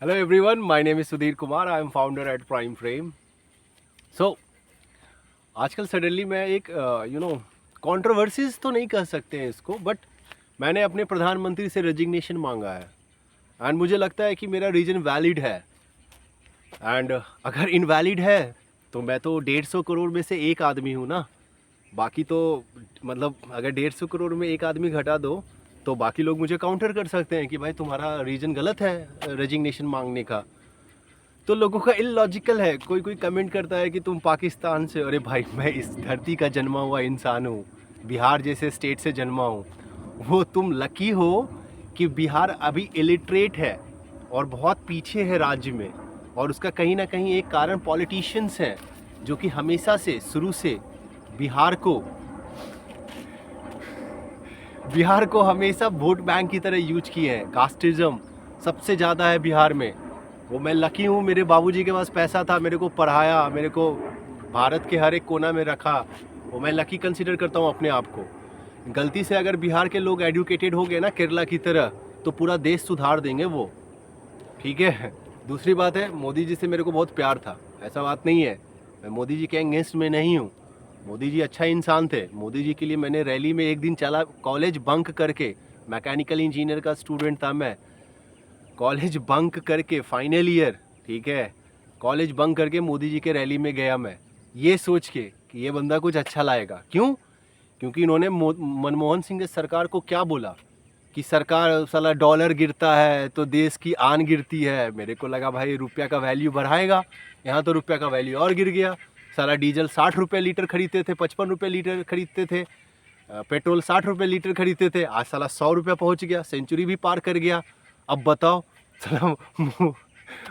Hello everyone, my name is Sudhir Kumar. I am founder at Prime Frame. So, आजकल suddenly मैं एक controversies तो नहीं कह सकते हैं इसको, बट मैंने अपने प्रधानमंत्री से रेजिग्नेशन मांगा है एंड मुझे लगता है कि मेरा रीजन वैलिड है। एंड अगर इनवैलिड है तो मैं तो 150 करोड़ में से एक आदमी हूँ ना। बाकी तो मतलब अगर 150 करोड़ में एक आदमी घटा दो तो बाकी लोग मुझे काउंटर कर सकते हैं कि भाई तुम्हारा रीजन गलत है रेजिग्नेशन मांगने का। तो लोगों का इलॉजिकल है। कोई कोई कमेंट करता है कि तुम पाकिस्तान से। अरे भाई, मैं इस धरती का जन्मा हुआ इंसान हूँ, बिहार जैसे स्टेट से जन्मा हूँ। वो तुम लकी हो कि बिहार अभी इलिटरेट है और बहुत पीछे है राज्य में, और उसका कहीं ना कहीं एक कारण पॉलिटिशियंस हैं जो कि हमेशा से शुरू से बिहार को बिहार को हमेशा वोट बैंक की तरह यूज किए हैं। कास्टिज्म सबसे ज़्यादा है बिहार में। वो मैं लकी हूँ, मेरे बाबूजी के पास पैसा था, मेरे को पढ़ाया, मेरे को भारत के हर एक कोना में रखा। वो मैं लकी कंसीडर करता हूँ अपने आप को। गलती से अगर बिहार के लोग एडुकेटेड हो गए ना केरला की तरह, तो पूरा देश सुधार देंगे वो। ठीक है। दूसरी बात है, मोदी जी से मेरे को बहुत प्यार था, ऐसा बात नहीं है। मैं मोदी जी के अगेंस्ट में नहीं हूँ। मोदी जी अच्छा इंसान थे। मोदी जी के लिए मैंने रैली में एक दिन चला, कॉलेज बंक करके। मैकेनिकल इंजीनियर का स्टूडेंट था मैं। कॉलेज बंक करके फाइनल ईयर, ठीक है, कॉलेज बंक करके मोदी जी के रैली में गया मैं, ये सोच के कि ये बंदा कुछ अच्छा लाएगा। क्यों? क्योंकि इन्होंने मनमोहन सिंह सरकार को क्या बोला कि सरकार साला डॉलर गिरता है तो देश की आन गिरती है। मेरे को लगा भाई रुपया का वैल्यू बढ़ाएगा, यहाँ तो रुपया का वैल्यू और गिर गया। साला डीजल 60 रुपये लीटर खरीदते थे, 55 रुपये लीटर खरीदते थे। पेट्रोल 60 रुपये लीटर खरीदते थे, आज साला 100 रुपये पहुँच गया, सेंचुरी भी पार कर गया। अब बताओ, साला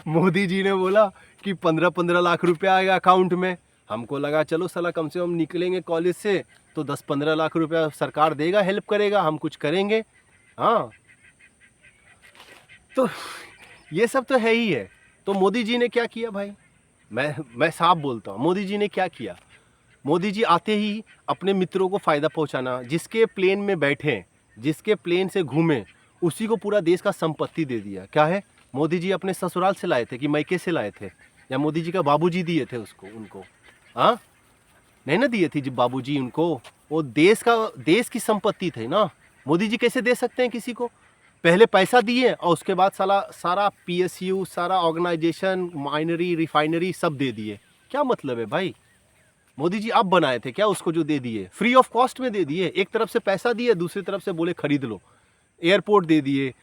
मोदी जी ने बोला कि 15-15 लाख रुपया आएगा अकाउंट में। हमको लगा चलो साला कम से कम निकलेंगे कॉलेज से तो 10-15 लाख रुपया सरकार देगा, हेल्प करेगा, हम कुछ करेंगे। हाँ, तो ये सब तो है ही है। तो मोदी जी ने क्या किया भाई? मैं साफ बोलता हूँ, मोदी जी ने क्या किया? मोदी जी आते ही अपने मित्रों को फ़ायदा पहुंचाना, जिसके प्लेन में बैठे, जिसके प्लेन से घूमे, उसी को पूरा देश का संपत्ति दे दिया। क्या है? मोदी जी अपने ससुराल से लाए थे कि मायके से लाए थे, या मोदी जी का बाबूजी दिए थे उसको, उनको? हाँ, नहीं ना दिए थी जी बाबूजी उनको। वो देश की संपत्ति थे ना। मोदी जी कैसे दे सकते हैं किसी को? पहले पैसा दिए और उसके बाद सारा पीएसयू, सारा ऑर्गेनाइजेशन, माइनरी, रिफाइनरी सब दे दिए। क्या मतलब है भाई? मोदी जी आप बनाए थे क्या उसको जो दे दिए? फ्री ऑफ कॉस्ट में दे दिए। एक तरफ से पैसा दिए, दूसरी तरफ से बोले खरीद लो। एयरपोर्ट दे दिए,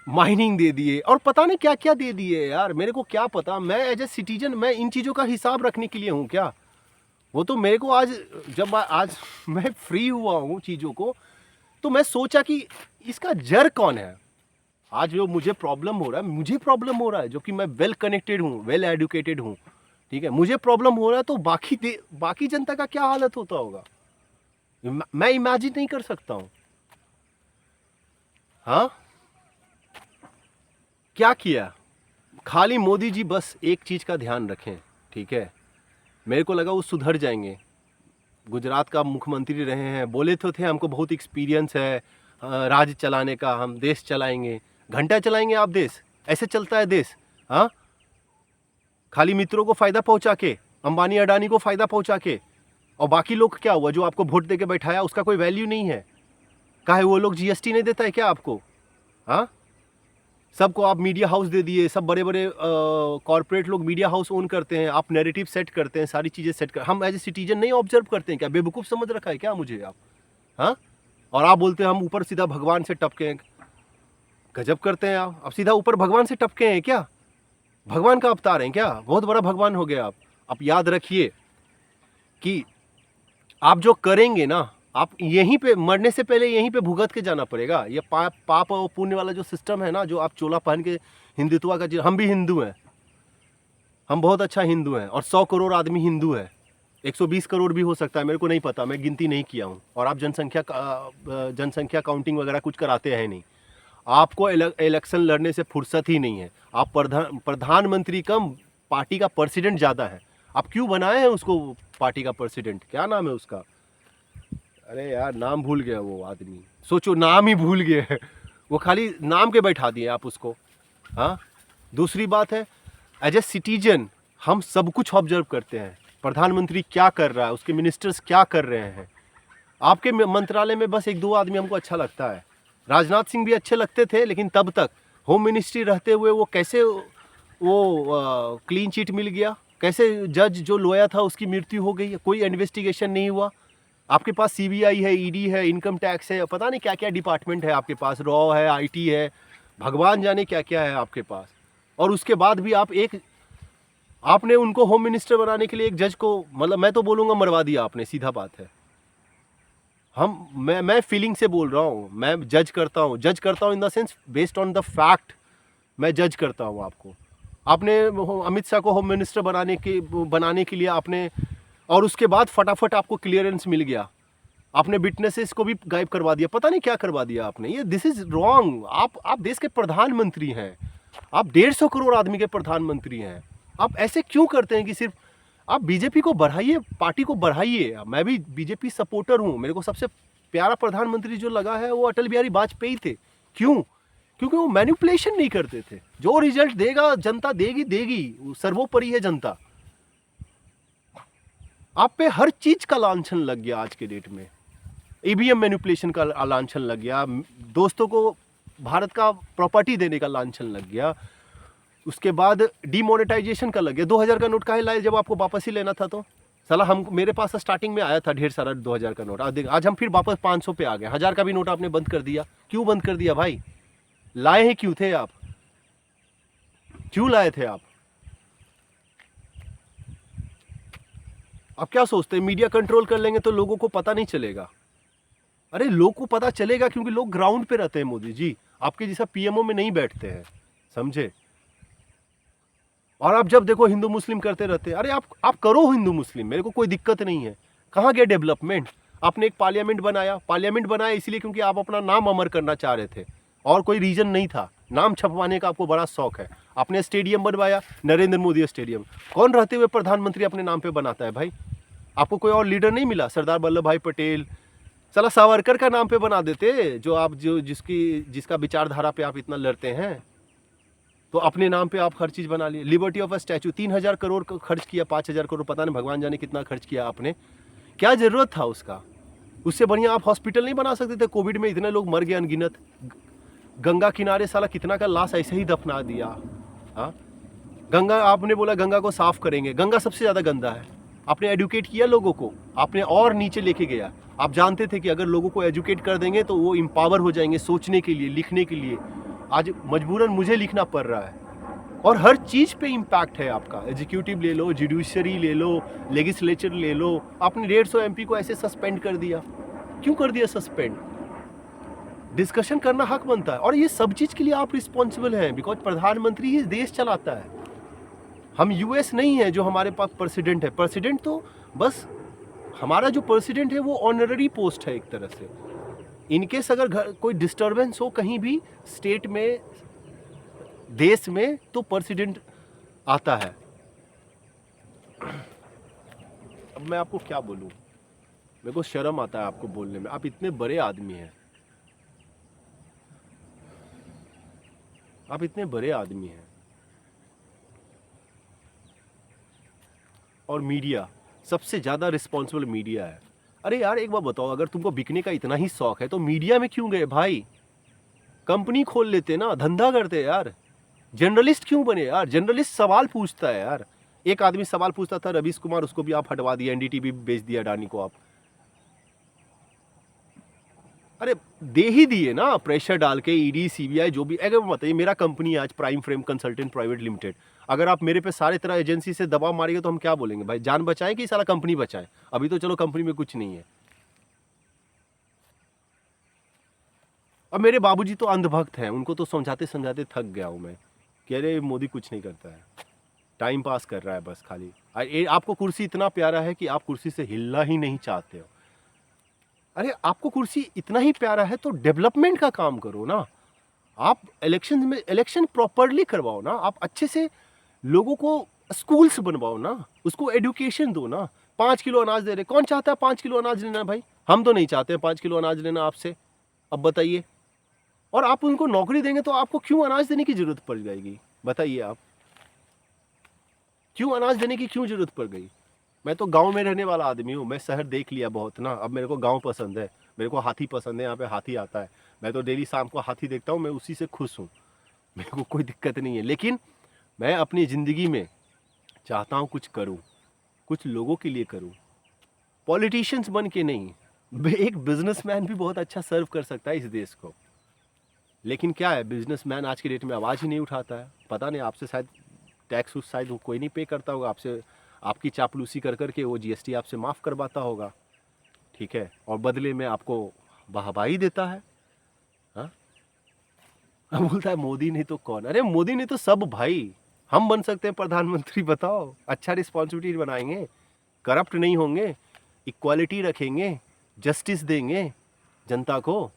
माइनिंग दे दिए, और पता नहीं क्या क्या दे दिए यार। मेरे को क्या पता, मैं एज ए सिटीजन मैं इन चीज़ों का हिसाब रखने के लिए हूँ क्या? वो तो मेरे को आज, जब आज मैं फ्री हुआ हूँ चीज़ों को, तो मैं सोचा कि इसका जड़ कौन है। आज जो मुझे प्रॉब्लम हो रहा है, जो कि मैं वेल कनेक्टेड हूँ, वेल एडुकेटेड हूँ, ठीक है, मुझे प्रॉब्लम हो रहा है, तो बाकी जनता का क्या हालत होता होगा मैं इमेजिन नहीं कर सकता हूँ। हाँ, क्या किया? खाली मोदी जी बस एक चीज़ का ध्यान रखें, ठीक है। मेरे को लगा वो सुधर जाएंगे। गुजरात का मुख्यमंत्री रहे हैं, बोले तो थे हमको बहुत एक्सपीरियंस है राज्य चलाने का, हम देश चलाएंगे। घंटा चलाएंगे आप देश? ऐसे चलता है देश? हाँ, खाली मित्रों को फ़ायदा पहुंचा के, अंबानी अडानी को फ़ायदा पहुंचा के, और बाकी लोग क्या हुआ? जो आपको वोट दे के बैठाया उसका कोई वैल्यू नहीं है। काहे वो लोग जीएसटी नहीं देता है क्या आपको? हाँ, सबको आप मीडिया हाउस दे दिए। सब बड़े बड़े कॉरपोरेट लोग मीडिया हाउस ओन करते हैं। आप नैरेटिव सेट करते हैं, सारी चीज़ें सेट कर, हम एज ए सिटीजन नहीं ऑब्जर्व करते हैं क्या? बेवकूफ़ समझ रखा है क्या मुझे आप? हाँ, और आप बोलते हैं हम ऊपर सीधा भगवान से टपके हैं। गजब करते हैं आप। अब सीधा ऊपर भगवान से टपके हैं क्या? भगवान का अवतार हैं क्या? बहुत बड़ा भगवान हो गए आप। आप याद रखिए कि आप जो करेंगे ना, आप यहीं पे मरने से पहले यहीं पे भुगत के जाना पड़ेगा। ये पाप और पुण्य वाला जो सिस्टम है ना, जो आप चोला पहन के हिंदुत्व का, हम भी हिंदू हैं, हम बहुत अच्छा हिंदू हैं, और 100 करोड़ आदमी हिंदू है। 120 करोड़ भी हो सकता है, मेरे को नहीं पता, मैं गिनती नहीं किया हूँ। और आप जनसंख्या काउंटिंग वगैरह कुछ कराते हैं नहीं। आपको इलेक्शन लड़ने से फुर्सत ही नहीं है। आप प्रधानमंत्री कम, पार्टी का प्रेसिडेंट ज़्यादा है। आप क्यों बनाए हैं उसको पार्टी का प्रेसिडेंट? क्या नाम है उसका? अरे यार, नाम भूल गया वो आदमी। सोचो, नाम ही भूल गए। वो खाली नाम के बैठा दिए आप उसको। हाँ, दूसरी बात है, एज ए सिटीजन हम सब कुछ ऑब्जर्व करते हैं, प्रधानमंत्री क्या कर रहा है, उसके मिनिस्टर्स क्या कर रहे हैं। आपके मंत्रालय में बस 1-2 आदमी हमको अच्छा लगता है, राजनाथ सिंह भी अच्छे लगते थे, लेकिन तब तक होम मिनिस्ट्री रहते हुए वो कैसे वो क्लीन चिट मिल गया, कैसे जज जो लोया था उसकी मृत्यु हो गई, कोई इन्वेस्टिगेशन नहीं हुआ। आपके पास सीबीआई है, ईडी है, इनकम टैक्स है, पता नहीं क्या क्या डिपार्टमेंट है आपके पास, रॉ है, आईटी है, भगवान जाने क्या क्या है आपके पास। और उसके बाद भी आपने उनको होम मिनिस्टर बनाने के लिए एक जज को, मतलब मैं तो बोलूँगा मरवा दिया आपने, सीधा बात है। मैं फीलिंग से बोल रहा हूँ, मैं जज करता हूँ in the sense based on the fact, मैं जज करता हूँ आपको। आपने अमित शाह को होम मिनिस्टर बनाने के लिए आपने, और उसके बाद फटाफट आपको क्लियरेंस मिल गया, आपने विटनेसेस को भी गायब करवा दिया, पता नहीं क्या करवा दिया आपने। ये दिस इज रॉन्ग। आप देश के प्रधानमंत्री हैं, आप 150 करोड़ आदमी के प्रधानमंत्री हैं, आप ऐसे क्यों करते हैं कि सिर्फ आप बीजेपी को बढ़ाइए, पार्टी को बढ़ाइए। मैं भी बीजेपी सपोर्टर हूँ, मेरे को सबसे प्यारा प्रधानमंत्री जो लगा है वो अटल बिहारी वाजपेयी थे। क्यों? क्योंकि वो मैनिपुलेशन नहीं करते थे, जो रिजल्ट देगा जनता देगी, सर्वोपरि है जनता। आप पे हर चीज का लांछन लग गया आज के डेट में, ईवीएम मैनिपुलेशन का लांछन लग गया, दोस्तों को भारत का प्रॉपर्टी देने का लांछन लग गया, उसके बाद डिमोनेटाइजेशन का लग गया। 2000 का नोट काहे लाए जब आपको वापस ही लेना था? तो साला हम, मेरे पास स्टार्टिंग में आया था ढेर सारा 2000 का नोट, आज हम फिर वापस 500 पे आ गए। 1000 का भी नोट आपने बंद कर दिया। क्यों बंद कर दिया भाई? लाए ही क्यों थे आप? क्यों लाए थे आप? आप क्या सोचते हैं मीडिया कंट्रोल कर लेंगे तो लोगों को पता नहीं चलेगा? अरे लोग को पता चलेगा, क्योंकि लोग ग्राउंड पे रहते हैं मोदी जी, आपके जैसा पीएमओ में नहीं बैठते हैं, समझे? और आप जब देखो हिंदू मुस्लिम करते रहते हैं। अरे आप करो हिंदू मुस्लिम, मेरे को कोई दिक्कत नहीं है। कहाँ गया डेवलपमेंट? आपने एक पार्लियामेंट बनाया इसलिए क्योंकि आप अपना नाम अमर करना चाह रहे थे, और कोई रीजन नहीं था। नाम छपवाने का आपको बड़ा शौक है। आपने स्टेडियम बनवाया, नरेंद्र मोदी स्टेडियम। कौन रहते हुए प्रधानमंत्री अपने नाम पे बनाता है भाई? आपको कोई और लीडर नहीं मिला? सरदार वल्लभ भाई पटेल, साला सावरकर का नाम पे बना देते, जिसका विचारधारा पे आप इतना लड़ते हैं। तो अपने नाम पे आप हर चीज़ बना लिए। Liberty of a statue 3000 crore खर्च किया, 5000 करोड़, पता नहीं भगवान जाने कितना खर्च किया आपने। क्या ज़रूरत था उसका? उससे बढ़िया आप हॉस्पिटल नहीं बना सकते थे? कोविड में इतने लोग मर गए अनगिनत। गंगा किनारे साला कितना का लाश ऐसे ही दफना दिया। हाँ, गंगा, आपने बोला गंगा को साफ करेंगे, गंगा सबसे ज़्यादा गंदा है। आपने एडुकेट किया लोगों को, आपने और नीचे लेके गया। आप जानते थे कि अगर लोगों को एजुकेट कर देंगे तो वो एम्पावर हो जाएंगे सोचने के लिए, लिखने के लिए। आज मजबूरन मुझे लिखना पड़ रहा है, और हर चीज़ पे इम्पैक्ट है आपका। एग्जीक्यूटिव ले लो, जुडिशरी ले लो, लेजिस्लेचर ले लो। आपने 150 एमपी को ऐसे सस्पेंड कर दिया। क्यों कर दिया सस्पेंड? डिस्कशन करना हक बनता है, और ये सब चीज़ के लिए आप रिस्पॉन्सिबल हैं, बिकॉज प्रधानमंत्री ही देश चलाता है। हम यूएस नहीं है जो हमारे पास प्रेसिडेंट है। प्रेसिडेंट तो बस, हमारा जो प्रेसिडेंट है वो ऑनररी पोस्ट है एक तरह से। इनकेस अगर कोई डिस्टर्बेंस हो कहीं भी स्टेट में, देश में, तो प्रेसिडेंट आता है। अब मैं आपको क्या बोलूं, मेरे को शर्म आता है आपको बोलने में। आप इतने बड़े आदमी हैं, आप इतने बड़े आदमी हैं, और मीडिया सबसे ज़्यादा रिस्पॉन्सिबल मीडिया है। अरे यार एक बात बताओ, अगर तुमको बिकने का इतना ही शौक है तो मीडिया में क्यों गए भाई? कंपनी खोल लेते ना, धंधा करते यार। जर्नलिस्ट क्यों बने यार? जर्नलिस्ट सवाल पूछता है यार। एक आदमी सवाल पूछता था, रवीश कुमार, उसको भी आप हटवा दिया, एनडीटीवी बेच दिया अडानी को आप। अरे दे ही दिए ना, प्रेशर डाल के, ईडी सीबीआई जो भी। अगर बताइए, मेरा कंपनी आज prime frame consultant private limited, अगर आप मेरे पे सारे तरह एजेंसी से दबाव मारिएगा तो हम क्या बोलेंगे भाई? जान बचाएं कि सारा कंपनी बचाएं? अभी तो चलो कंपनी में कुछ नहीं है। अब मेरे बाबूजी तो अंधभक्त हैं, उनको तो समझाते समझाते थक गया हूँ मैं, कह रहे मोदी कुछ नहीं करता है, टाइम पास कर रहा है बस खाली। आपको कुर्सी इतना प्यारा है कि आप कुर्सी से हिलना ही नहीं चाहते हो। अरे आपको कुर्सी इतना ही प्यारा है तो डेवलपमेंट का काम करो ना। आप इलेक्शन प्रॉपरली करवाओ ना, आप अच्छे से लोगों को स्कूल्स बनवाओ ना, उसको एजुकेशन दो ना। 5 किलो अनाज दे रहे, कौन चाहता है 5 किलो अनाज लेना भाई? हम तो नहीं चाहते 5 किलो अनाज लेना आपसे। अब बताइए, और आप उनको नौकरी देंगे तो आपको क्यों अनाज देने की जरूरत पड़ जाएगी? बताइए आप, क्यों अनाज देने की क्यों जरूरत पड़ गई? मैं तो गांव में रहने वाला आदमी हूँ, मैं शहर देख लिया बहुत ना, अब मेरे को गांव पसंद है, मेरे को हाथी पसंद है, यहाँ पे हाथी आता है, मैं तो डेली शाम को हाथी देखता हूँ, मैं उसी से खुश हूँ, मेरे को कोई दिक्कत नहीं है। लेकिन मैं अपनी ज़िंदगी में चाहता हूँ कुछ करूँ, कुछ लोगों के लिए करूँ, पॉलिटिशियंस बन के नहीं। एक बिजनेसमैन भी बहुत अच्छा सर्व कर सकता है इस देश को, लेकिन क्या है, बिजनेसमैन आज की डेट में आवाज़ ही नहीं उठाता है। पता नहीं, आपसे शायद टैक्स उस शायद कोई नहीं पे करता होगा, आपसे आपकी चापलूसी कर करके वो जीएसटी आपसे माफ़ करवाता होगा, ठीक है, और बदले में आपको वाहवाही देता है। हाँ, अब बोलता है मोदी नहीं तो कौन? अरे मोदी नहीं तो सब भाई, हम बन सकते हैं प्रधानमंत्री, बताओ, अच्छा रिस्पॉन्सिबिलिटी बनाएंगे, करप्ट नहीं होंगे, इक्वालिटी रखेंगे, जस्टिस देंगे जनता को।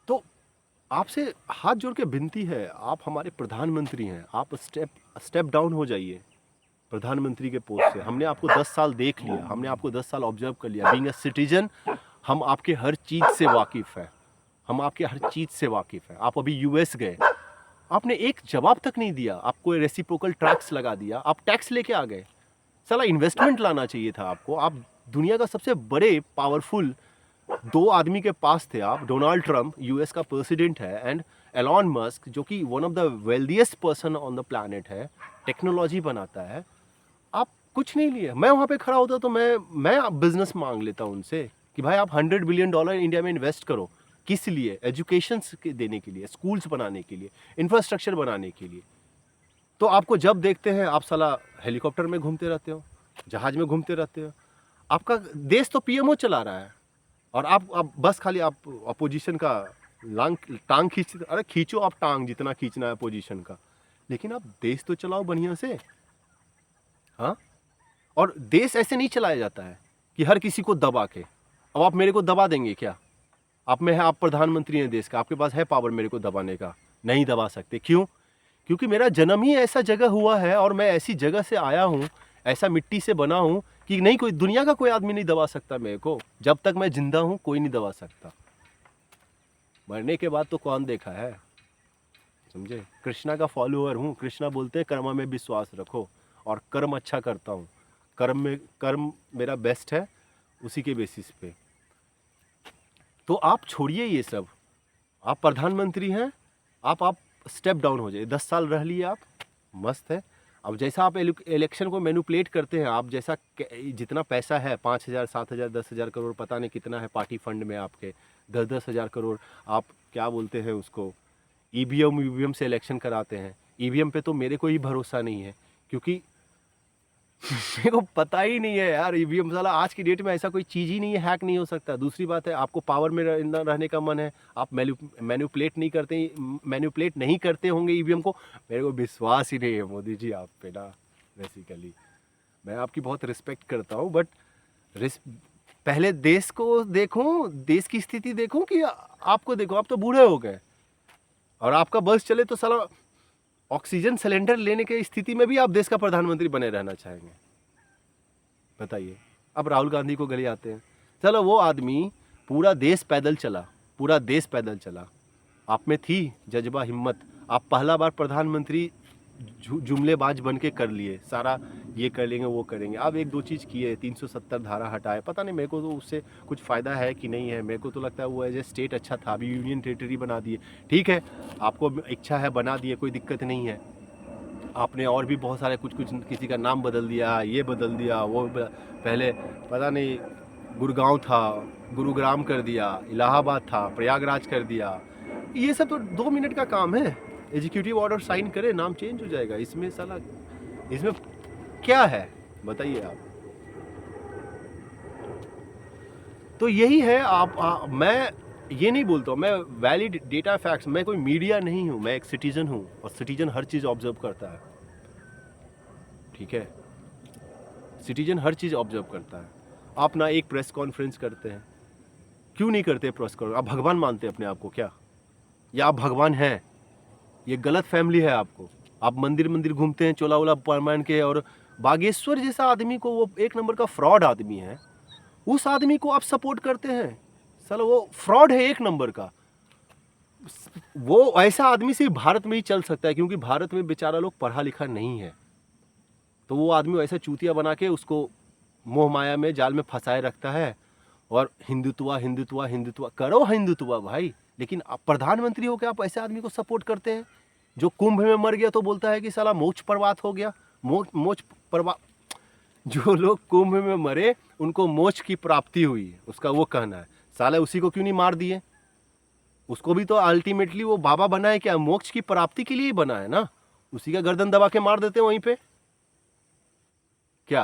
तो आपसे हाथ जोड़ के विनती है, आप हमारे प्रधानमंत्री हैं, आप स्टेप डाउन हो जाइए प्रधानमंत्री के पोस्ट से। हमने आपको 10 साल देख लिया, हमने आपको 10 साल ऑब्जर्व कर लिया, बीइंग अ सिटीजन हम आपके हर चीज़ से वाकिफ़ हैं, हम आपके हर चीज़ से वाकिफ़ हैं। आप अभी यूएस गए, आपने एक जवाब तक नहीं दिया, आपको रेसिप्रोकल टैक्स लगा दिया, आप टैक्स लेके आ गए। साला इन्वेस्टमेंट लाना चाहिए था आपको, आप दुनिया का सबसे बड़े पावरफुल 2 आदमी के पास थे आप, डोनाल्ड ट्रंप यूएस का प्रेसिडेंट है, एंड एलॉन मस्क जो कि one of the wealthiest person on the planet है, टेक्नोलॉजी बनाता है। आप कुछ नहीं लिए। मैं वहाँ पे खड़ा होता तो मैं बिजनेस मांग लेता उनसे कि भाई आप $100 बिलियन इंडिया में इन्वेस्ट करो। किस लिए? एजुकेशन देने के लिए, स्कूल्स बनाने के लिए, इंफ्रास्ट्रक्चर बनाने के लिए। तो आपको जब देखते हैं आप साला हेलीकॉप्टर में घूमते रहते हो, जहाज में घूमते रहते हो। आपका देश तो पीएमओ चला रहा है और आप बस खाली आप अपोजिशन का टांग खींचते। अरे खींचो आप टांग, जितना खींचना है अपोजिशन का, लेकिन आप देश तो चलाओ बढ़िया से। हाँ, और देश ऐसे नहीं चलाया जाता है कि हर किसी को दबा के। अब आप मेरे को दबा देंगे क्या? आप प्रधानमंत्री हैं देश का, आपके पास है पावर मेरे को दबाने का? नहीं दबा सकते। क्यों? क्योंकि मेरा जन्म ही ऐसा जगह हुआ है और मैं ऐसी जगह से आया हूँ, ऐसा मिट्टी से बना हूँ कि नहीं, कोई दुनिया का कोई आदमी नहीं दबा सकता मेरे को। जब तक मैं जिंदा हूँ कोई नहीं दबा सकता। मरने के बाद तो कौन देखा है, समझे? कृष्णा का फॉलोअर हूँ। कृष्णा बोलते हैं कर्म में विश्वास रखो, और कर्म अच्छा करता हूँ। कर्म मेरा बेस्ट है, उसी के बेसिस पे। तो आप छोड़िए ये सब, आप प्रधानमंत्री हैं, आप स्टेप डाउन हो जाइए। 10 साल रह लिए आप, मस्त है। अब जैसा आप इलेक्शन को मैनिपुलेट करते हैं, आप जैसा जितना पैसा है 5,000 7,000 10,000 करोड़ पता नहीं कितना है पार्टी फंड में आपके, 10-10 हज़ार करोड़, आप क्या बोलते हैं उसको, ईवीएम से इलेक्शन कराते हैं। ईवीएम पे तो मेरे को ही भरोसा नहीं है, क्योंकि मेरे को पता ही नहीं है यार। ईवीएम साला आज की डेट में ऐसा कोई चीज़ ही नहीं है, हैक नहीं हो सकता। दूसरी बात है, आपको पावर में रहने का मन है, आप मैनिपुलेट नहीं करते होंगे ईवीएम को। मेरे को विश्वास ही नहीं है मोदी जी आप पे ना। बेसिकली मैं आपकी बहुत रिस्पेक्ट करता हूँ, बट पहले देश को देखूँ, देश की स्थिति देखूँ कि आपको देखो। आप तो बूढ़े हो गए और आपका बस चले तो साला ऑक्सीजन सिलेंडर लेने के स्थिति में भी आप देश का प्रधानमंत्री बने रहना चाहेंगे, बताइए। अब राहुल गांधी को गले आते हैं, चलो वो आदमी पूरा देश पैदल चला, पूरा देश पैदल चला। आप में थी जज्बा, हिम्मत, आप पहला बार प्रधानमंत्री जुमलेबाज बन के कर लिए, सारा ये कर लेंगे वो करेंगे। अब 1-2 चीज़ किए, 370 धारा हटाए, पता नहीं मेरे को तो उससे कुछ फ़ायदा है कि नहीं है। मेरे को तो लगता है वो एज ए स्टेट अच्छा था, अभी यूनियन टेरिटरी बना दिए। ठीक है, आपको इच्छा है बना दिए, कोई दिक्कत नहीं है। आपने और भी बहुत सारे कुछ किसी का नाम बदल दिया, ये बदल दिया, वो पहले पता नहीं गुड़गांव था, गुरुग्राम कर दिया, इलाहाबाद था, प्रयागराज कर दिया। ये सब तो 2 मिनट का काम है। एग्जीक्यूटिव ऑर्डर साइन करे, नाम चेंज हो जाएगा। इसमें साला, इसमें क्या है बताइए आप। तो यही है। मैं ये नहीं बोलता हूँ, मैं वैलिड डेटा फैक्ट्स, मैं कोई मीडिया नहीं हूँ, मैं एक सिटीजन हूँ, और सिटीजन हर चीज़ ऑब्जर्व करता है, ठीक है। सिटीजन हर चीज़ ऑब्जर्व करता है। आप ना एक प्रेस कॉन्फ्रेंस करते हैं, क्यों नहीं करते प्रेस कॉन्फ्रेंस? आप भगवान मानते हैं अपने आप को क्या, या आप भगवान हैं? ये गलत फैमिली है आपको। आप मंदिर घूमते हैं चोला वोला पहन के, और बागेश्वर जैसा आदमी को, वो एक नंबर का फ्रॉड आदमी है, उस आदमी को आप सपोर्ट करते हैं। साला वो फ्रॉड है एक नंबर का। वो ऐसा आदमी सिर्फ भारत में ही चल सकता है, क्योंकि भारत में बेचारा लोग पढ़ा लिखा नहीं है। तो वो आदमी वैसा चूतिया बना के उसको मोह माया में जाल में फंसाए रखता है, और हिंदुत्व हिंदुत्व हिंदुत्व करो, हिंदुत्व भाई, लेकिन आप प्रधानमंत्री हो के आप ऐसे आदमी को सपोर्ट करते हैं जो कुंभ में मर गया तो बोलता है कि साला मोक्ष पर्वत हो गया, मोक्ष पर्वत। जो लोग कुंभ में मरे उनको मोक्ष की प्राप्ति हुई, उसका वो कहना है। साला उसी को क्यों नहीं मार दिए? उसको भी तो अल्टीमेटली वो बाबा बना है क्या? मोक्ष की प्राप्ति के लिए ही बना है ना। उसी का गर्दन दबा के मार देते हैं वहीं पे क्या।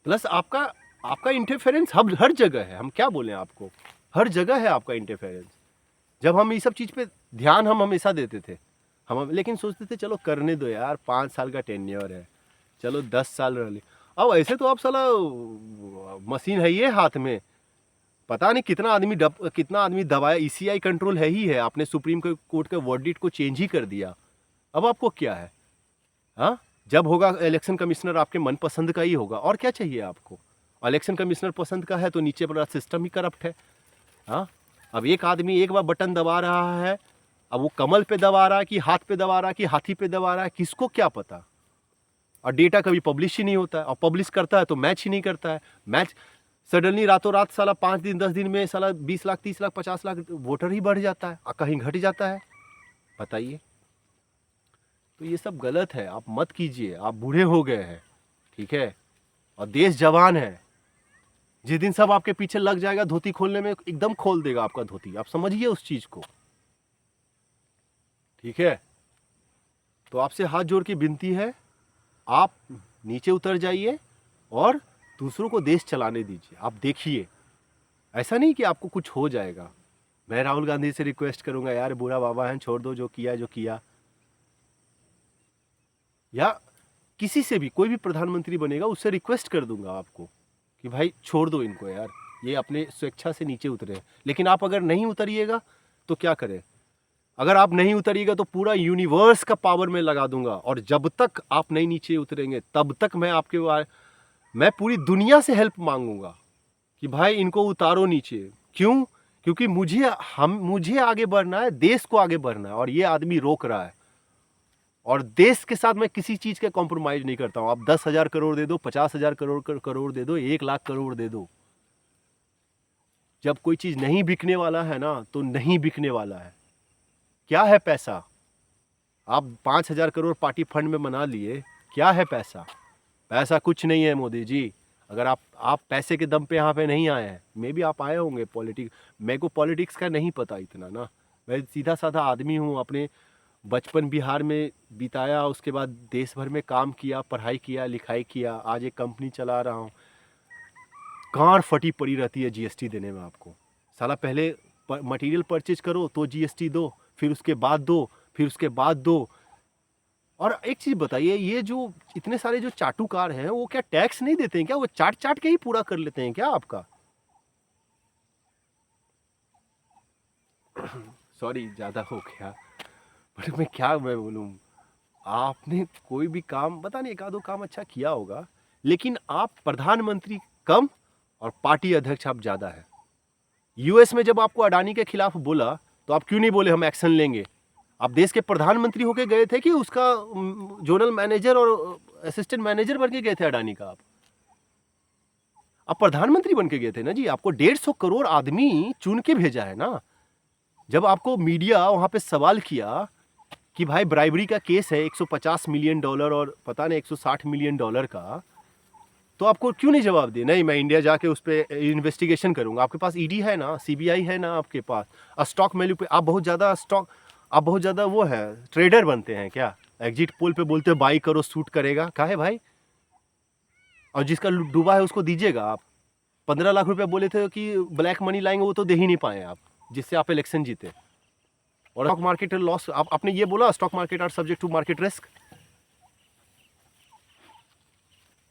प्लस आपका इंटरफेरेंस हर जगह है। हम क्या बोलें आपको, हर जगह है आपका इंटरफेरेंस। जब हम ये सब चीज़ पे ध्यान हम हमेशा देते थे, हम लेकिन सोचते थे चलो करने दो यार, 5 साल का टेन्योर है, चलो 10 साल रह ले। अब ऐसे तो आप साला मशीन है ये हाथ में, पता नहीं कितना आदमी दबाया। ईसीआई कंट्रोल है ही है, आपने सुप्रीम कोर्ट के वर्डिक्ट को चेंज ही कर दिया। अब आपको क्या है? हाँ, जब होगा इलेक्शन कमिश्नर आपके मनपसंद का ही होगा, और क्या चाहिए आपको? इलेक्शन कमिश्नर पसंद का है तो नीचे पूरा सिस्टम ही करप्ट है। हाँ, अब एक आदमी एक बार बटन दबा रहा है, अब वो कमल पे दबा रहा है कि हाथ पे दबा रहा है कि हाथी पे दबा रहा है, किसको क्या पता। और डेटा कभी पब्लिश ही नहीं होता है, और पब्लिश करता है तो मैच ही नहीं करता है। मैच सडनली रातों रात साला 5 दिन 10 दिन में साला 20 लाख 30 लाख 50 लाख वोटर ही बढ़ जाता है, और कहीं घट जाता है। बताइए, तो ये सब गलत है, आप मत कीजिए। आप बूढ़े हो गए हैं, ठीक है, और देश जवान है। जिस दिन सब आपके पीछे लग जाएगा धोती खोलने में, एकदम खोल देगा आपका धोती, आप समझिए उस चीज को, ठीक है। तो आपसे हाथ जोड़ के विनती है, आप नीचे उतर जाइए और दूसरों को देश चलाने दीजिए। आप देखिए, ऐसा नहीं कि आपको कुछ हो जाएगा। मैं राहुल गांधी से रिक्वेस्ट करूंगा, यार बूढ़ा बाबा हैं, छोड़ दो, जो किया। या किसी से भी, कोई भी प्रधानमंत्री बनेगा उससे रिक्वेस्ट कर दूंगा आपको कि भाई छोड़ दो इनको यार, ये अपने स्वेच्छा से नीचे उतरे। लेकिन आप अगर नहीं उतरिएगा तो क्या करें? अगर आप नहीं उतरिएगा तो पूरा यूनिवर्स का पावर मैं लगा दूंगा, और जब तक आप नहीं नीचे उतरेंगे तब तक मैं पूरी दुनिया से हेल्प मांगूंगा कि भाई इनको उतारो नीचे। क्यों? क्योंकि मुझे आगे बढ़ना है, देश को आगे बढ़ना है, और ये आदमी रोक रहा है। और देश के साथ मैं किसी चीज का कॉम्प्रोमाइज नहीं करता हूं। आप 10,000 करोड़ दे दो, 50,000 करोड़ दे दो, 1 लाख करोड़ दे दो, जब कोई चीज नहीं बिकने वाला है ना तो नहीं बिकने वाला है। क्या है पैसा? आप 5,000 करोड़ पार्टी फंड में बना लिए, क्या है पैसा? पैसा कुछ नहीं है मोदी जी। अगर आप पैसे के दम पे यहाँ पे नहीं आए हैं, मे भी आप आए होंगे पॉलिटिक्स, मेरे को पॉलिटिक्स का नहीं पता इतना ना। मैं सीधा साधा आदमी हूँ, अपने बचपन बिहार में बिताया, उसके बाद देश भर में काम किया, पढ़ाई किया, लिखाई किया, आज एक कंपनी चला रहा हूँ। गांड फटी पड़ी रहती है जीएसटी देने में आपको। साला पहले मटेरियल परचेज करो तो जीएसटी दो, फिर उसके बाद दो, फिर उसके बाद दो। और एक चीज बताइए, ये जो इतने सारे जो चाटुकार हैं वो क्या टैक्स नहीं देते हैं क्या? वो चाट के ही पूरा कर लेते हैं क्या आपका? सॉरी, ज्यादा हो गया, बट मैं बोलूं, आपने कोई भी काम, पता नहीं एक आधो काम अच्छा किया होगा, लेकिन आप प्रधानमंत्री कम और पार्टी अध्यक्ष आप ज्यादा है। यूएस में जब आपको अडानी के खिलाफ बोला तो आप क्यों नहीं बोले हम एक्शन लेंगे? आप देश के प्रधानमंत्री होके गए थे कि उसका जोनल मैनेजर और असिस्टेंट मैनेजर बन के गए थे अडानी का? आप प्रधानमंत्री बन के गए थे ना जी। आपको 150 करोड़ आदमी चुन के भेजा है ना। जब आपको मीडिया वहां पे सवाल किया कि भाई ब्राइबरी का केस है $150 मिलियन और पता नहीं $160 मिलियन का, तो आपको क्यों नहीं जवाब दिया? नहीं, मैं इंडिया जाके उस पर इन्वेस्टिगेशन करूंगा। आपके पास ईडी है ना, सीबीआई है ना आपके पास। स्टॉक वैल्यू पे आप बहुत ज़्यादा वो है, ट्रेडर बनते हैं क्या? एग्जिट पोल पे बोलते हो बाई करो, सूट करेगा, क्या है भाई? और जिसका डूबा है उसको दीजिएगा आप। 15 लाख रुपया बोले थे कि ब्लैक मनी लाएंगे, वो तो दे ही नहीं पाए आप, जिससे आप इलेक्शन जीते। और स्टॉक मार्केट लॉस, आपने ये बोला stock market are subject to market risk,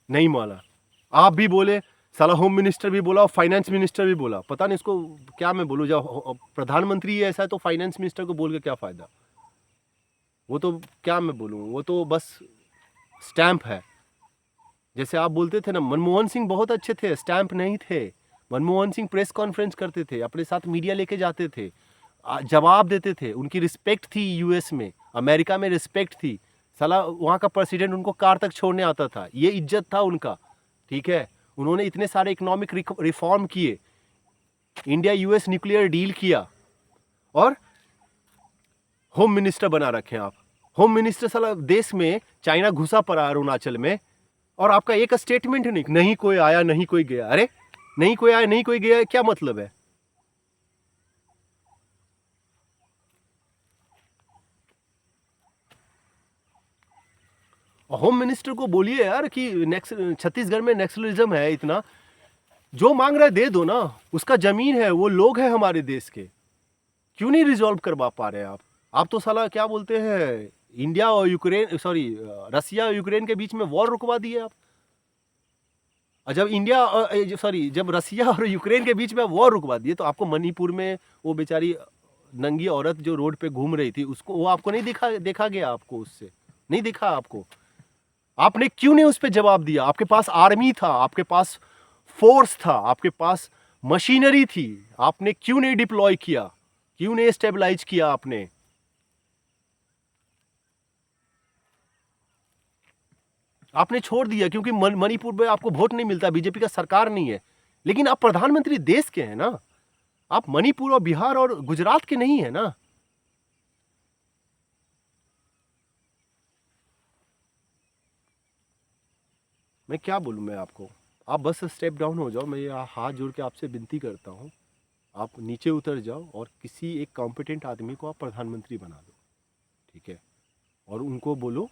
नहीं माना। आप भी बोले, साला होम मिनिस्टर भी बोला और फाइनेंस मिनिस्टर भी बोला। पता नहीं इसको क्या मैं बोलूँ, जब प्रधानमंत्री ऐसा है तो फाइनेंस मिनिस्टर को बोल के क्या फ़ायदा? वो तो क्या मैं बोलूँ, वो तो बस स्टैंप है। जैसे आप बोलते थे ना, मनमोहन सिंह बहुत अच्छे थे, स्टैंप नहीं थे। मनमोहन सिंह प्रेस कॉन्फ्रेंस करते थे, अपने साथ मीडिया लेके जाते थे, जवाब देते थे, उनकी रिस्पेक्ट थी यूएस में, अमेरिका में रिस्पेक्ट थी। साला वहाँ का प्रेसिडेंट उनको कार तक छोड़ने आता था, ये इज्जत था उनका, ठीक है। उन्होंने इतने सारे इकोनॉमिक रिफॉर्म किए, इंडिया यूएस न्यूक्लियर डील किया, और होम मिनिस्टर बना रखे हैं आप। होम मिनिस्टर साला देश में चाइना घुसा पड़ा अरुणाचल में, और आपका एक स्टेटमेंट नहीं, नहीं कोई आया नहीं कोई गया। अरे नहीं कोई आया नहीं कोई गया, क्या मतलब है? होम मिनिस्टर को बोलिए यार कि छत्तीसगढ़ में नक्सलिज्म है इतना, जो मांग रहा है दे दो ना, उसका जमीन है, वो लोग हैं हमारे देश के, क्यों नहीं रिजॉल्व करवा पा रहे आप? आप तो साला क्या बोलते हैं, इंडिया और यूक्रेन, सॉरी रसिया और यूक्रेन के बीच में वॉर रुकवा दिए आप। और जब रसिया और यूक्रेन के बीच में वॉर रुकवा दिए, तो आपको मणिपुर में वो बेचारी नंगी औरत जो रोड पे घूम रही थी, उसको वो आपको नहीं देखा गया? आपको उससे नहीं दिखा? आपने क्यों नहीं उस पर जवाब दिया? आपके पास आर्मी था, आपके पास फोर्स था, आपके पास मशीनरी थी, आपने क्यों नहीं डिप्लॉय किया? क्यों नहीं स्टेबलाइज किया आपने? आपने छोड़ दिया क्योंकि मणिपुर में आपको वोट नहीं मिलता, बीजेपी का सरकार नहीं है। लेकिन आप प्रधानमंत्री देश के हैं ना, आप मणिपुर और बिहार और गुजरात के नहीं है ना। मैं क्या बोलूं मैं आपको, आप बस स्टेप डाउन हो जाओ। मैं ये हाथ जोड़ के आपसे विनती करता हूं, आप नीचे उतर जाओ और किसी एक कॉम्पिटेंट आदमी को आप प्रधानमंत्री बना दो, ठीक है। और उनको बोलो,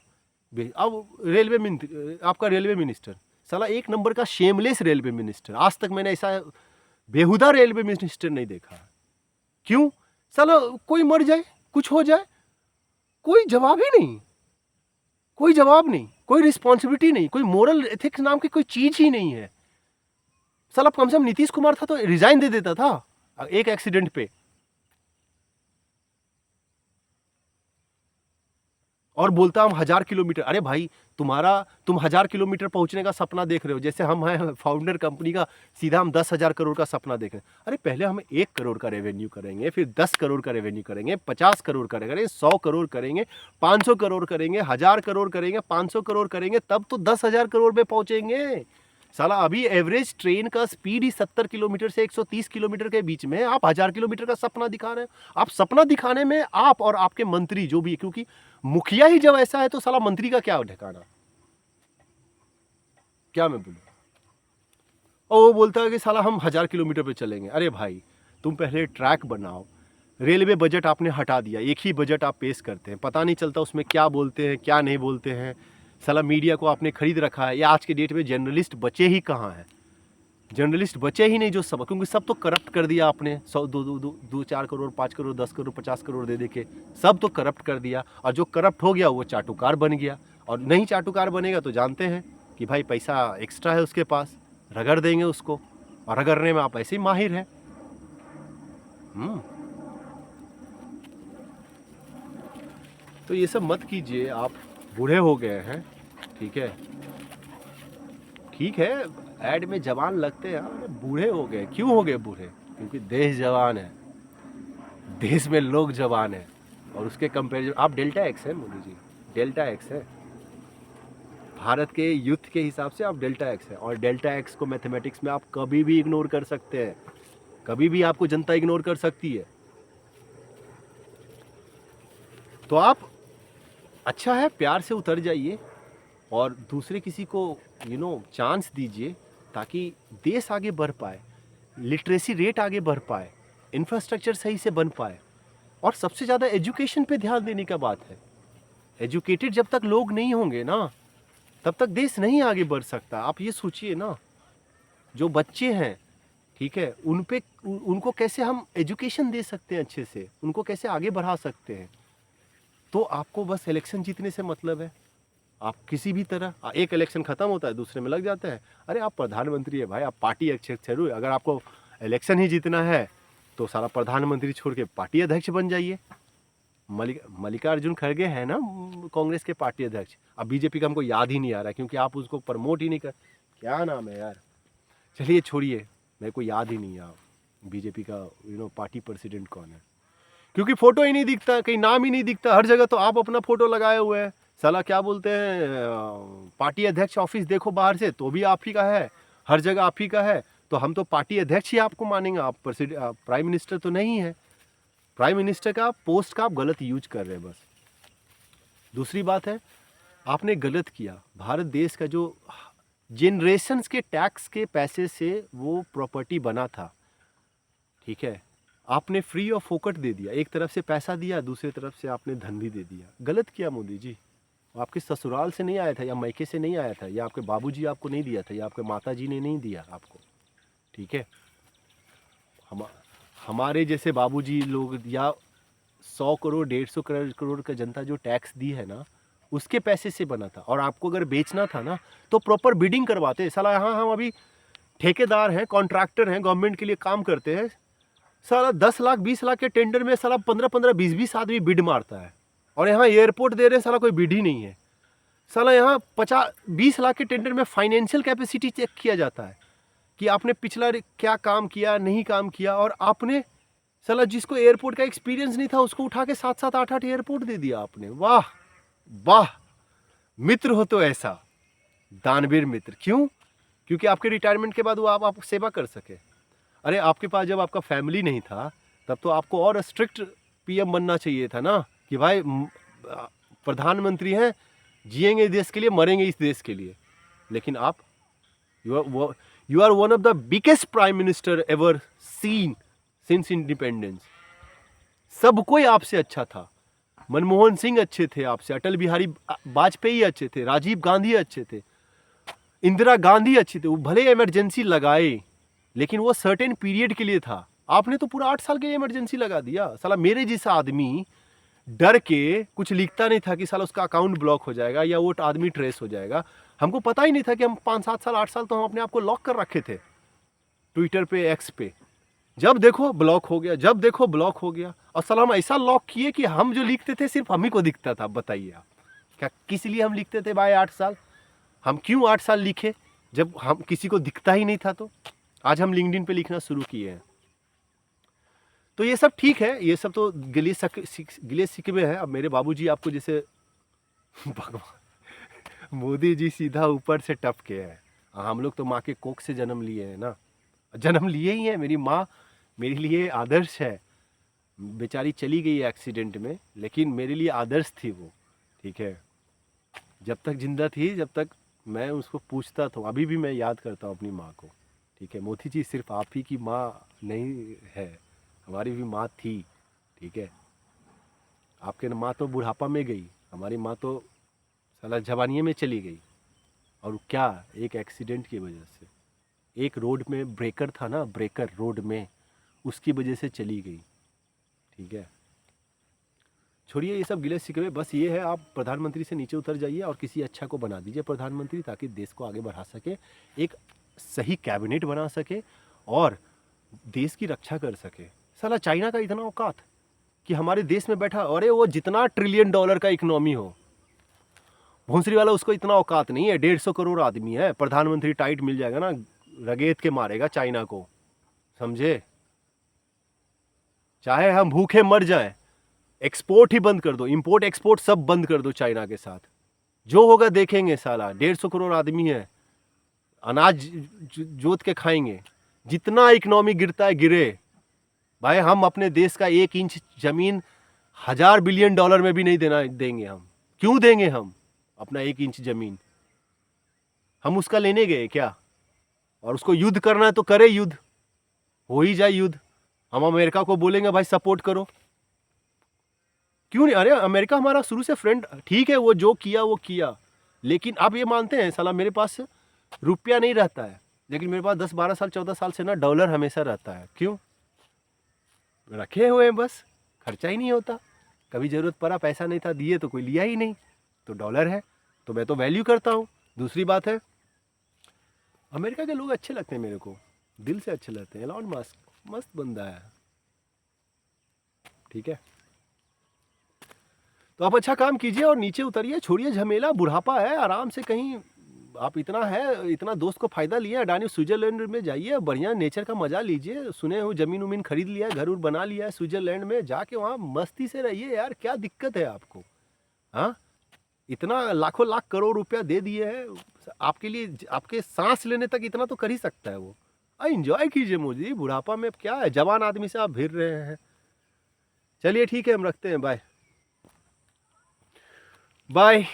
अब आपका रेलवे मिनिस्टर साला एक नंबर का शेमलेस रेलवे मिनिस्टर, आज तक मैंने ऐसा बेहुदा रेलवे मिनिस्टर नहीं देखा। क्यों? साला कोई मर जाए, कुछ हो जाए, कोई जवाब ही नहीं, कोई जवाब नहीं, कोई रिस्पॉन्सिबिलिटी नहीं, कोई मोरल एथिक्स नाम की कोई चीज ही नहीं है। साला कम से कम नीतीश कुमार था तो रिजाइन दे देता था एक एक्सीडेंट पे, और बोलता हम 1000 किलोमीटर। अरे भाई, तुम 1000 किलोमीटर पहुंचने का सपना देख रहे हो, जैसे हम हैं फाउंडर कंपनी का, सीधा हम 10,000 करोड़ का सपना देख रहे हैं। अरे पहले हम 1 करोड़ का रेवेन्यू करेंगे, फिर 10 करोड़ का रेवेन्यू करेंगे, 50 करोड़ करेंगे, 100 करोड़ करेंगे, 500 करोड़ करेंगे, 1000 करोड़ करेंगे, 500 करोड़ करेंगे, तब तो 10,000 करोड़ पे पहुंचेंगे। साला अभी एवरेज ट्रेन का स्पीड ही 70 किलोमीटर से 130 किलोमीटर के बीच में, आप 1000 किलोमीटर का सपना दिखा रहे हैं। आप सपना दिखाने में आप और आपके मंत्री जो भी, क्योंकि मुखिया ही जब ऐसा है तो साला मंत्री का क्या ठिकाना? क्या मैं बोलूं? और वो बोलता है कि साला हम 1000 किलोमीटर पे चलेंगे। अरे भाई, तुम पहले ट्रैक बनाओ। रेलवे बजट आपने हटा दिया, एक ही बजट आप पेश करते हैं, पता नहीं चलता उसमें क्या बोलते हैं क्या नहीं बोलते हैं। साला मीडिया को आपने खरीद रखा है। या आज के डेट में जर्नलिस्ट बचे ही कहाँ हैं? जर्नलिस्ट बचे ही नहीं जो सब, क्योंकि सब तो करप्ट कर दिया आपने। 100 दो 4 करोड़ 5 करोड़ 10 करोड़ 50 करोड़ दे के सब तो करप्ट कर दिया। और जो करप्ट हो गया वो चाटुकार बन गया, और नहीं चाटुकार बनेगा तो जानते हैं कि भाई पैसा एक्स्ट्रा है उसके पास, रगड़ देंगे उसको, और रगड़ने में आप ऐसे ही माहिर हैं। तो ये सब मत कीजिए, आप बूढ़े हो गए हैं, ठीक है। ठीक है, ऐड में जवान लगते हैं, अरे बूढ़े हो गए। क्यों हो गए बूढ़े? क्योंकि देश जवान है, देश में लोग जवान है। और उसके कंपेरिजन आप डेल्टा एक्स है मोदी जी, डेल्टा एक्स है। भारत के यूथ के हिसाब से आप डेल्टा एक्स है, और डेल्टा एक्स को मैथमेटिक्स में आप कभी भी इग्नोर कर सकते हैं, कभी भी आपको जनता इग्नोर कर सकती है। तो आप, अच्छा है, प्यार से उतर जाइए और दूसरे किसी को चांस दीजिए, ताकि देश आगे बढ़ पाए, लिटरेसी रेट आगे बढ़ पाए, इंफ्रास्ट्रक्चर सही से बन पाए। और सबसे ज़्यादा एजुकेशन पे ध्यान देने का बात है। एजुकेटेड जब तक लोग नहीं होंगे ना, तब तक देश नहीं आगे बढ़ सकता। आप ये सोचिए ना, जो बच्चे हैं, ठीक है, उनको कैसे हम एजुकेशन दे सकते हैं अच्छे से, उनको कैसे आगे बढ़ा सकते हैं। तो आपको बस इलेक्शन जीतने से मतलब है। आप किसी भी तरह, एक इलेक्शन खत्म होता है दूसरे में लग जाते हैं। अरे आप प्रधानमंत्री है भाई, आप पार्टी अध्यक्ष है। अगर आपको इलेक्शन ही जीतना है तो सारा प्रधानमंत्री छोड़ के पार्टी अध्यक्ष बन जाइए। मल्लिकार्जुन खड़गे है ना कांग्रेस के पार्टी अध्यक्ष। अब बीजेपी का हमको याद ही नहीं आ रहा है, क्योंकि आप उसको प्रमोट ही नहीं कर, क्या नाम है यार, चलिए छोड़िए, मेरे को याद ही नहीं है बीजेपी का पार्टी प्रेसिडेंट कौन है। क्योंकि फोटो ही नहीं दिखता, कहीं नाम ही नहीं दिखता, हर जगह तो आप अपना फोटो लगाए हुए हैं। साला क्या बोलते हैं, पार्टी अध्यक्ष ऑफिस देखो बाहर से तो भी आप ही का है, हर जगह आप ही का है, तो हम तो पार्टी अध्यक्ष ही आपको मानेंगे, आप प्राइम मिनिस्टर तो नहीं है। प्राइम मिनिस्टर का पोस्ट का आप गलत यूज कर रहे हैं बस। दूसरी बात है, आपने गलत किया। भारत देश का जो जनरेशन्स के टैक्स के पैसे से वो प्रॉपर्टी बना था, ठीक है, आपने फ्री और फोकट दे दिया। एक तरफ से पैसा दिया, दूसरी तरफ से आपने धन भी दे दिया। गलत किया मोदी जी। आपके ससुराल से नहीं आया था, या मायके से नहीं आया था, या आपके बाबूजी आपको नहीं दिया था, या आपके माताजी ने नहीं दिया आपको, ठीक है। हम हमारे जैसे बाबूजी लोग, या 100 करोड़ 150 करोड़ का जनता जो टैक्स दी है ना, उसके पैसे से बना था। और आपको अगर बेचना था ना तो प्रॉपर बिडिंग करवाते। साला यहाँ हम अभी ठेकेदार हैं, कॉन्ट्रैक्टर हैं, गवर्नमेंट के लिए काम करते हैं, साला 10 लाख 20 लाख के टेंडर में साला 15-15 20-20 आदमी बिड मारता है। और यहाँ एयरपोर्ट दे रहे हैं, साला कोई बिड ही नहीं है। साला यहाँ 50-20 लाख के टेंडर में फाइनेंशियल कैपेसिटी चेक किया जाता है कि आपने पिछला क्या काम किया, नहीं काम किया। और आपने साला जिसको एयरपोर्ट का एक्सपीरियंस नहीं था उसको उठा के 7-7 8-8 एयरपोर्ट दे दिया आपने। वाह वाह, मित्र हो तो ऐसा, दानवीर मित्र। क्यों? क्योंकि आपके रिटायरमेंट के बाद वो आप सेवा कर सके। अरे आपके पास जब आपका फैमिली नहीं था तब तो आपको और स्ट्रिक्ट पीएम बनना चाहिए था ना, कि भाई प्रधानमंत्री हैं, जिएंगे देश के लिए, मरेंगे इस देश के लिए। लेकिन आप you are one of the biggest prime minister ever seen since independence. सब कोई आपसे अच्छा था। मनमोहन सिंह अच्छे थे आपसे, अटल बिहारी वाजपेयी अच्छे थे, राजीव गांधी अच्छे थे, इंदिरा गांधी अच्छी थे। वो भले इमरजेंसी लगाए लेकिन वो सर्टेन पीरियड के लिए था। आपने तो पूरा 8 साल के लिए इमरजेंसी लगा दिया। साला मेरे जैसा आदमी डर के कुछ लिखता नहीं था कि साला उसका अकाउंट ब्लॉक हो जाएगा या वो आदमी ट्रेस हो जाएगा। हमको पता ही नहीं था कि हम 5-7 साल 8 साल तो हम अपने आप को लॉक कर रखे थे ट्विटर पे, एक्स पे। जब देखो ब्लॉक हो गया, जब देखो ब्लॉक हो गया। और साला हम ऐसा लॉक किए कि हम जो लिखते थे सिर्फ हम ही को दिखता था। बताइए आप, क्या किस लिए हम लिखते थे भाई 8 साल? हम क्यों 8 साल लिखे जब हम किसी को दिखता ही नहीं था? तो आज हम लिंक्डइन पे लिखना शुरू किए हैं। तो ये सब ठीक है, ये सब तो गिले शिकवे है। अब मेरे बाबूजी आपको जैसे भगवान मोदी जी सीधा ऊपर से टपके हैं। हम लोग तो माँ के कोख से जन्म लिए हैं ना, जन्म लिए ही हैं। मेरी माँ मेरे लिए आदर्श है। बेचारी चली गई एक्सीडेंट में, लेकिन मेरे लिए आदर्श थी वो, ठीक है। जब तक जिंदा थी, जब तक मैं उसको पूछता था, अभी भी मैं याद करता हूँ अपनी माँ को, ठीक है। मोदी जी सिर्फ आप ही की माँ नहीं है, हमारी भी माँ थी, ठीक है। आपके माँ तो बुढ़ापा में गई, हमारी माँ तो साला जवानी में चली गई। और क्या, एक एक्सीडेंट की वजह से, एक रोड में ब्रेकर था ना, ब्रेकर रोड में, उसकी वजह से चली गई, ठीक है। छोड़िए ये सब गिले शिकवे। बस ये है, आप प्रधानमंत्री से नीचे उतर जाइए और किसी अच्छा को बना दीजिए प्रधानमंत्री, ताकि देश को आगे बढ़ा सके, एक सही कैबिनेट बना सके और देश की रक्षा कर सके। साला चाइना का इतना औकात कि हमारे देश में बैठा, अरे वो जितना $1 ट्रिलियन का इकोनॉमी हो, भोंसरी वाला, उसको इतना औकात नहीं है। 150 करोड़ आदमी है, प्रधानमंत्री टाइट मिल जाएगा ना, रगेत के मारेगा चाइना को, समझे। चाहे हम भूखे मर जाएं, एक्सपोर्ट ही बंद कर दो, इंपोर्ट एक्सपोर्ट सब बंद कर दो चाइना के साथ, जो होगा देखेंगे। साला 150 करोड़ आदमी है, अनाज जोत के खाएंगे। जितना इकोनॉमी गिरता है गिरे भाई, हम अपने देश का 1 इंच जमीन $1000 बिलियन में भी नहीं देंगे हम। क्यों देंगे हम अपना 1 इंच जमीन? हम उसका लेने गए क्या? और उसको युद्ध करना है तो करे युद्ध, हो ही जाए युद्ध। हम अमेरिका को बोलेंगे भाई सपोर्ट करो, क्यों नहीं? अरे अमेरिका हमारा शुरू से फ्रेंड, ठीक है, वो जो किया वो किया। लेकिन आप ये मानते हैं साला मेरे पास रुपया नहीं रहता है, लेकिन मेरे पास 10-12 साल 14 साल से ना डॉलर हमेशा रहता है। क्यों? रखे हुए हैं, बस खर्चा ही नहीं होता। कभी ज़रूरत पड़ा, पैसा नहीं था, दिए तो कोई लिया ही नहीं, तो डॉलर है तो मैं तो वैल्यू करता हूँ। दूसरी बात है, अमेरिका के लोग अच्छे लगते हैं मेरे को, दिल से अच्छे लगते हैं। एलॉन मस्क मस्त बंदा है, ठीक है। तो आप अच्छा काम कीजिए और नीचे उतरिए, छोड़िए झमेला, बुढ़ापा है, आराम से कहीं आप इतना है, इतना दोस्त को फायदा लिए, अडानी स्विट्जरलैंड में जाइए, बढ़िया नेचर का मजा लीजिए, सुने हो जमीन उमीन खरीद लिया है, घर उर बना लिया है स्विट्जरलैंड में, जाके वहाँ मस्ती से रहिए यार, क्या दिक्कत है आपको? हाँ, इतना लाखों लाख करोड़ रुपया दे दिए हैं आपके लिए, आपके सांस लेने तक इतना तो कर ही सकता है वो। एंजॉय कीजिए मोदी जी, बुढ़ापा में अब क्या है, जवान आदमी से आप भिड़ रहे हैं। चलिए ठीक है, हम रखते हैं, बाय बाय।